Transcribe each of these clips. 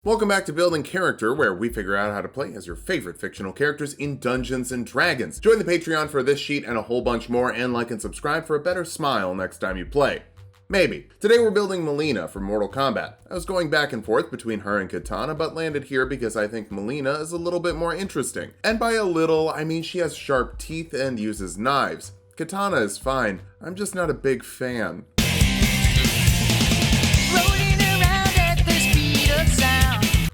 Welcome back to Building Character, where we figure out how to play as your favorite fictional characters in Dungeons & Dragons. Join the Patreon for this sheet and a whole bunch more, and like and subscribe for a better smile next time you play. Maybe. Today we're building Mileena from Mortal Kombat. I was going back and forth between her and Katana, but landed here because I think Mileena is a little bit more interesting. And by a little, I mean she has sharp teeth and uses knives. Katana is fine, I'm just not a big fan.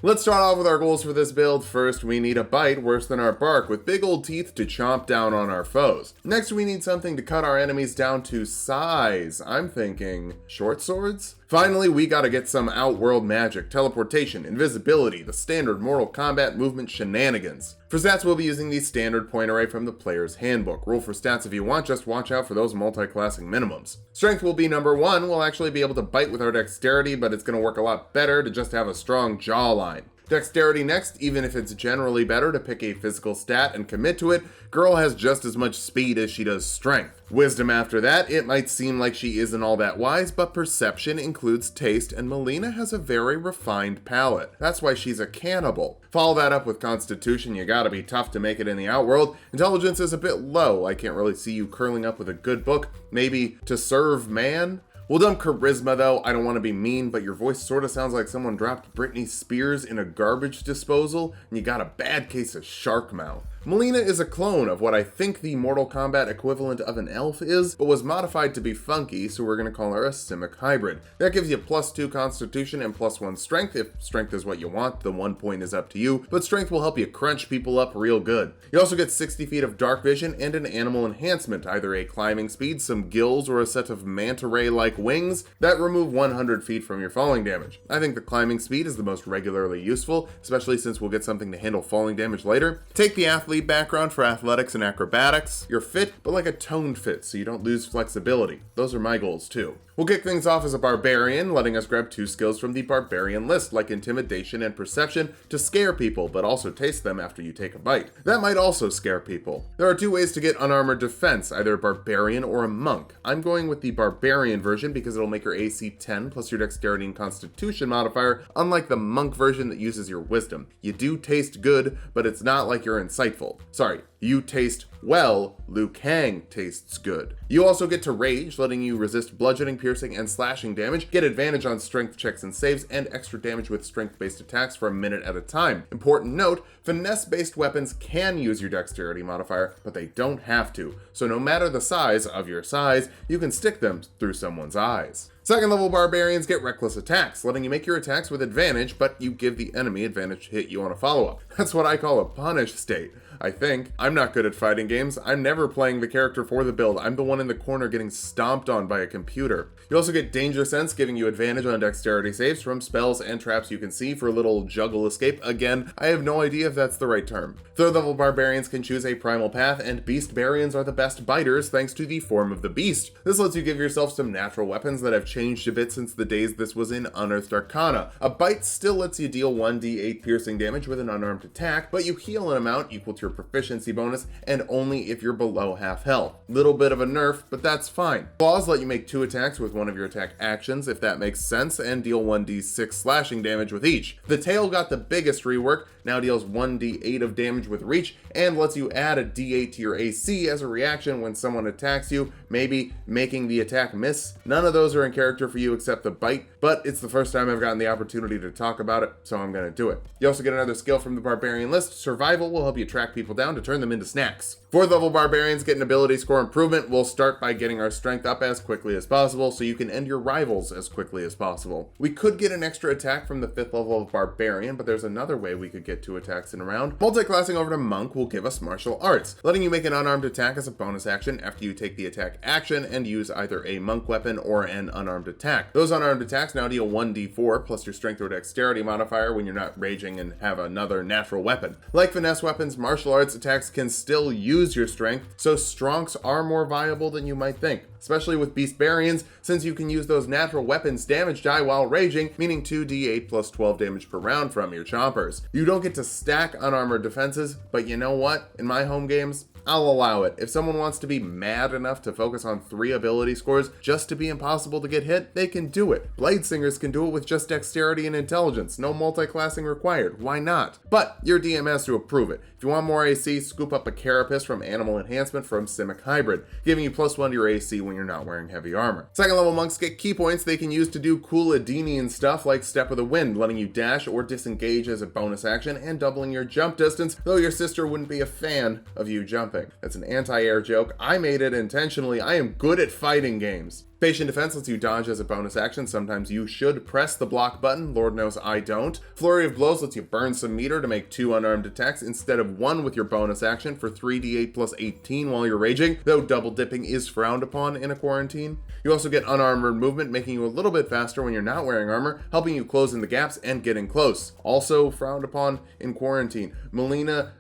Let's start off with our goals for this build. First, we need a bite worse than our bark, with big old teeth to chomp down on our foes. Next, we need something to cut our enemies down to size. I'm thinking short swords? Finally, we gotta get some Outworld magic, teleportation, invisibility, the standard Mortal Kombat movement shenanigans. For stats, we'll be using the standard point array from the player's handbook. Roll for stats if you want, just watch out for those multi-classing minimums. Strength will be number 1. We'll actually be able to bite with our dexterity, but it's gonna work a lot better to just have a strong jawline. Dexterity next, even if it's generally better to pick a physical stat and commit to it, girl has just as much speed as she does strength. Wisdom after that, it might seem like she isn't all that wise, but perception includes taste, and Mileena has a very refined palate. That's why she's a cannibal. Follow that up with constitution, you gotta be tough to make it in the Outworld. Intelligence is a bit low, I can't really see you curling up with a good book, maybe To Serve Man? We'll dump charisma though, I don't want to be mean, but your voice sort of sounds like someone dropped Britney Spears in a garbage disposal, and you got a bad case of shark mouth. Mileena is a clone of what I think the Mortal Kombat equivalent of an elf is, but was modified to be funky, so we're going to call her a Simic hybrid. That gives you +2 constitution and +1 strength. If strength is what you want, the 1 point is up to you, but strength will help you crunch people up real good. You also get 60 feet of dark vision and an animal enhancement, either a climbing speed, some gills, or a set of manta ray-like wings that remove 100 feet from your falling damage. I think the climbing speed is the most regularly useful, especially since we'll get something to handle falling damage later. Take the athlete background for athletics and acrobatics. You're fit, but like a toned fit, so you don't lose flexibility. Those are my goals too. We'll kick things off as a barbarian, letting us grab 2 skills from the barbarian list, like intimidation and perception, to scare people, but also taste them after you take a bite. That might also scare people. There are 2 ways to get unarmored defense, either a barbarian or a monk. I'm going with the barbarian version because it'll make your AC 10 plus your dexterity and constitution modifier, unlike the monk version that uses your wisdom. You do taste good, but it's not like you're insightful. Sorry, you taste well, Liu Kang tastes good. You also get to rage, letting you resist bludgeoning, piercing, and slashing damage, get advantage on strength checks and saves, and extra damage with strength-based attacks for a minute at a time. Important note, finesse-based weapons can use your dexterity modifier, but they don't have to. So no matter the size of your size, you can stick them through someone's eyes. Second level barbarians get reckless attacks, letting you make your attacks with advantage, but you give the enemy advantage to hit you on a follow-up. That's what I call a punish state, I think. I'm not good at fighting games. I'm never playing the character for the build. I'm the one in the corner getting stomped on by a computer. You also get danger sense, giving you advantage on dexterity saves from spells and traps you can see for a little juggle escape. Again, I have no idea if that's the right term. Third level barbarians can choose a primal path, and beastbarians are the best biters thanks to the form of the beast. This lets you give yourself some natural weapons that have changed a bit since the days this was in Unearthed Arcana. A bite still lets you deal 1d8 piercing damage with an unarmed attack, but you heal an amount equal to your proficiency bonus, and only if you're below half health. Little bit of a nerf, but that's fine. Claws let you make 2 attacks with one of your attack actions, if that makes sense, and deal 1d6 slashing damage with each. The tail got the biggest rework, now deals 1d8 of damage with reach, and lets you add a d8 to your AC as a reaction when someone attacks you, maybe making the attack miss. None of those are in character for you except the bite, but it's the first time I've gotten the opportunity to talk about it, so I'm gonna do it. You also get another skill from the barbarian list. Survival will help you track people down to turn them into snacks. 4th level barbarians get an ability score improvement. We'll start by getting our strength up as quickly as possible so you can end your rivals as quickly as possible. We could get an extra attack from the 5th level of barbarian, but there's another way we could get 2 attacks in a round. Multi-classing over to monk will give us martial arts, letting you make an unarmed attack as a bonus action after you take the attack action and use either a monk weapon or an unarmed attack. Those unarmed attacks now deal 1d4 plus your strength or dexterity modifier when you're not raging and have another natural weapon. Like finesse weapons, martial arts attacks can still use your strength, so stronks are more viable than you might think, especially with beastbarians, since you can use those natural weapons damage die while raging, meaning 2d8 plus 12 damage per round from your chompers. You don't get to stack unarmored defenses, but you know what? In my home games, I'll allow it. If someone wants to be mad enough to focus on 3 ability scores just to be impossible to get hit, they can do it. Blade Singers can do it with just dexterity and intelligence, no multi-classing required. Why not? But your DM has to approve it. If you want more AC, scoop up a Carapace from Animal Enhancement from Simic Hybrid, giving you +1 to your AC when you're not wearing heavy armor. Second level monks get key points they can use to do cool Adenian stuff like Step of the Wind, letting you dash or disengage as a bonus action and doubling your jump distance, though your sister wouldn't be a fan of you jumping. That's an anti-air joke. I made it intentionally. I am good at fighting games. Patient Defense lets you dodge as a bonus action. Sometimes you should press the block button. Lord knows I don't. Flurry of Blows lets you burn some meter to make 2 unarmed attacks instead of 1 with your bonus action for 3d8 plus 18 while you're raging, though double dipping is frowned upon in a quarantine. You also get unarmored movement, making you a little bit faster when you're not wearing armor, helping you close in the gaps and getting close. Also frowned upon in quarantine. Mileena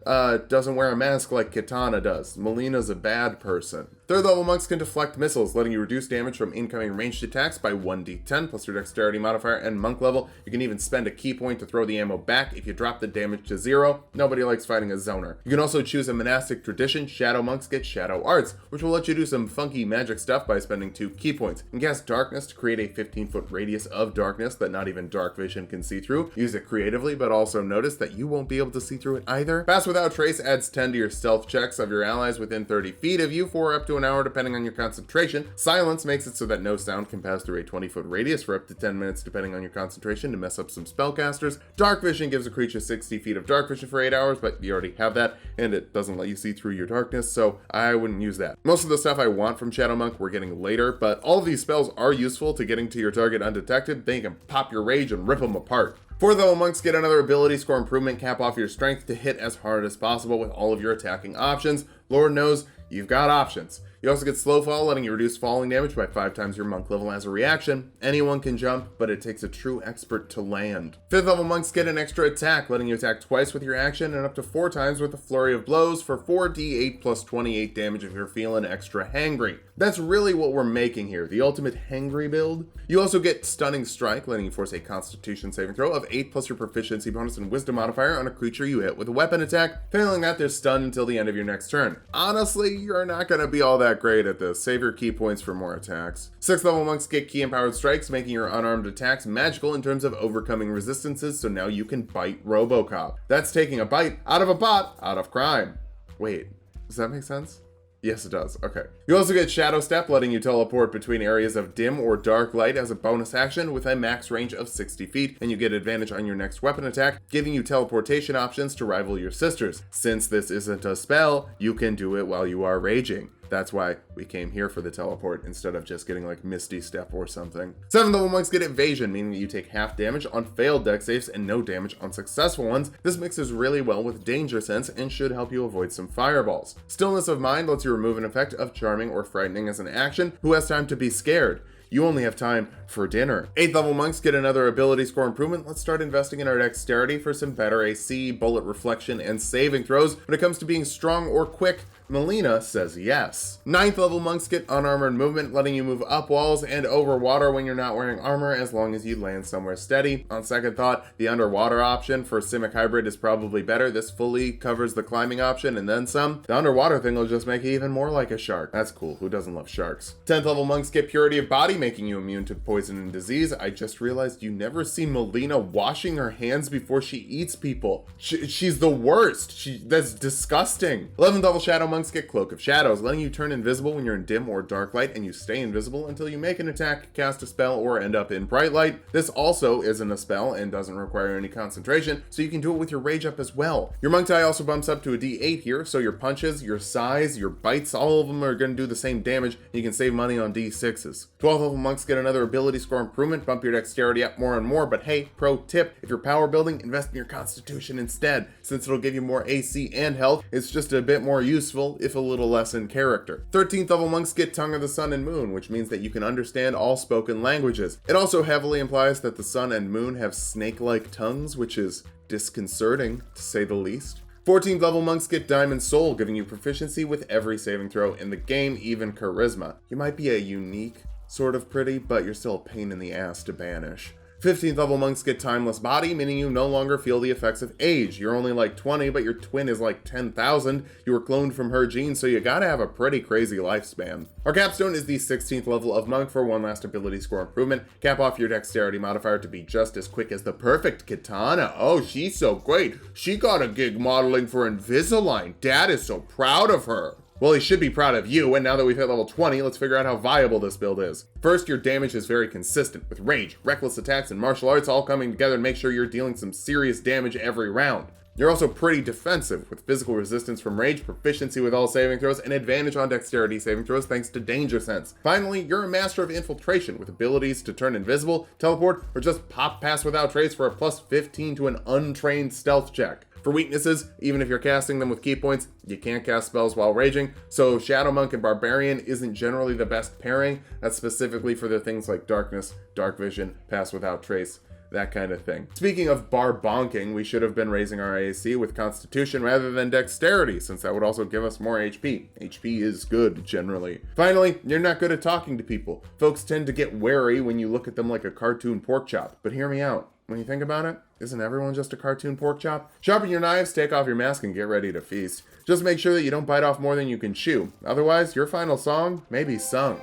doesn't wear a mask like Kitana does. Melina's a bad person. Third level monks can deflect missiles, letting you reduce damage from incoming ranged attacks by 1d10 plus your dexterity modifier, and monk level, you can even spend a key point to throw the ammo back if you drop the damage to 0. Nobody likes fighting a zoner. You can also choose a monastic tradition. Shadow monks get shadow arts, which will let you do some funky magic stuff by spending 2 key points. You can cast darkness to create a 15-foot radius of darkness that not even DARKVISION can see through. Use it creatively, but also notice that you won't be able to see through it either. Pass Without Trace adds 10 to your stealth checks of your allies within 30 feet of you for up to an hour depending on your concentration. Silence makes it so that no sound can pass through a 20-foot radius for up to 10 minutes depending on your concentration to mess up some spellcasters. Dark Vision gives a creature 60 feet of dark vision for 8 hours, but you already have that, and it doesn't let you see through your darkness, so I wouldn't use that. Most of the stuff I want from Shadow Monk we're getting later, but all of these spells are useful to getting to your target undetected. Then you can pop your rage and rip them apart. Fourth level monks get another ability score improvement, cap off your strength to hit as hard as possible with all of your attacking options. Lord knows you've got options. You also get slow fall, letting you reduce falling damage by 5 times your monk level as a reaction. Anyone can jump, but it takes a true expert to land. 5th level monks get an extra attack, letting you attack twice with your action and up to 4 times with a flurry of blows for 4d8 plus 28 damage if you're feeling extra hangry. That's really what we're making here, the ultimate hangry build. You also get Stunning Strike, letting you force a Constitution saving throw of 8 plus your proficiency bonus and wisdom modifier on a creature you hit with a weapon attack. Failing that, they're stunned until the end of your next turn. Honestly, you're not going to be all that great at this. Save your key points for more attacks. 6th level monks get Key Empowered Strikes, making your unarmed attacks magical in terms of overcoming resistances, so now you can bite RoboCop. That's taking a bite out of a bot, out of crime. Wait, does that make sense? Yes, it does. Okay. You also get Shadow Step, letting you teleport between areas of dim or dark light as a bonus action with a max range of 60 feet, and you get advantage on your next weapon attack, giving you teleportation options to rival your sisters. Since this isn't a spell, you can do it while you are raging. That's why we came here for the teleport instead of just getting like Misty Step or something. 7th level monks get Evasion, meaning that you take half damage on failed dex saves and no damage on successful ones. This mixes really well with Danger Sense and should help you avoid some fireballs. Stillness of Mind lets you remove an effect of charming or frightening as an action. Who has time to be scared? You only have time for dinner. 8th level monks get another ability score improvement. Let's start investing in our dexterity for some better AC, bullet reflection, and saving throws. When it comes to being strong or quick, Mileena says yes. 9th level monks get unarmored movement, letting you move up walls and over water when you're not wearing armor as long as you land somewhere steady. On second thought, the underwater option for Simic Hybrid is probably better. This fully covers the climbing option and then some. The underwater thing will just make you even more like a shark. That's cool. Who doesn't love sharks? 10th level monks get Purity of Body, making you immune to poison and disease. I just realized you never see Mileena washing her hands before she eats people. She's the worst. That's disgusting. 11th level Shadow monks get Cloak of Shadows, letting you turn invisible when you're in dim or dark light, and you stay invisible until you make an attack, cast a spell, or end up in bright light. This also isn't a spell and doesn't require any concentration, so you can do it with your rage up as well. Your monk tie also bumps up to a d8 here, so your punches, your size, your bites, all of them are going to do the same damage, and you can save money on d6s. 12th level monks get another ability score improvement, bump your dexterity up more and more, but hey, pro tip, if you're power building, invest in your constitution instead. Since it'll give you more AC and health, it's just a bit more useful, if a little less in character. 13th level monks get Tongue of the Sun and Moon, which means that you can understand all spoken languages. It also heavily implies that the sun and moon have snake-like tongues, which is disconcerting, to say the least. 14th level monks get Diamond Soul, giving you proficiency with every saving throw in the game, even charisma. You might be a unique sort of pretty, but you're still a pain in the ass to banish. 15th level monks get timeless body, meaning you no longer feel the effects of age. You're only like 20, but your twin is like 10,000. You were cloned from her genes, so you gotta have a pretty crazy lifespan. Our capstone is the 16th level of monk for one last ability score improvement. Cap off your dexterity modifier to be just as quick as the perfect katana. Oh, she's so great. She got a gig modeling for Invisalign. Dad is so proud of her. Well, he should be proud of you, and now that we've hit level 20, let's figure out how viable this build is. First, your damage is very consistent, with rage, reckless attacks, and martial arts all coming together to make sure you're dealing some serious damage every round. You're also pretty defensive, with physical resistance from rage, proficiency with all saving throws, and advantage on dexterity saving throws thanks to danger sense. Finally, you're a master of infiltration, with abilities to turn invisible, teleport, or just pop past without trace for a plus 15 to an untrained stealth check. For weaknesses, even if you're casting them with key points, you can't cast spells while raging, so Shadow Monk and Barbarian isn't generally the best pairing. That's specifically for the things like Darkness, Dark Vision, Pass Without Trace, that kind of thing. Speaking of bar-bonking, we should have been raising our AAC with Constitution rather than Dexterity, since that would also give us more HP. HP is good, generally. Finally, you're not good at talking to people. Folks tend to get wary when you look at them like a cartoon pork chop, but hear me out. When you think about it, isn't everyone just a cartoon pork chop? Sharpen your knives, take off your mask, and get ready to feast. Just make sure that you don't bite off more than you can chew. Otherwise, your final song may be sung.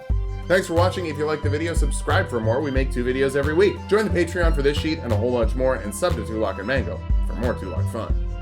Thanks for watching. If you liked the video, subscribe for more. We make 2 videos every week. Join the Patreon for this sheet and a whole bunch more, and sub to Tulok and Mango for more Tulok fun.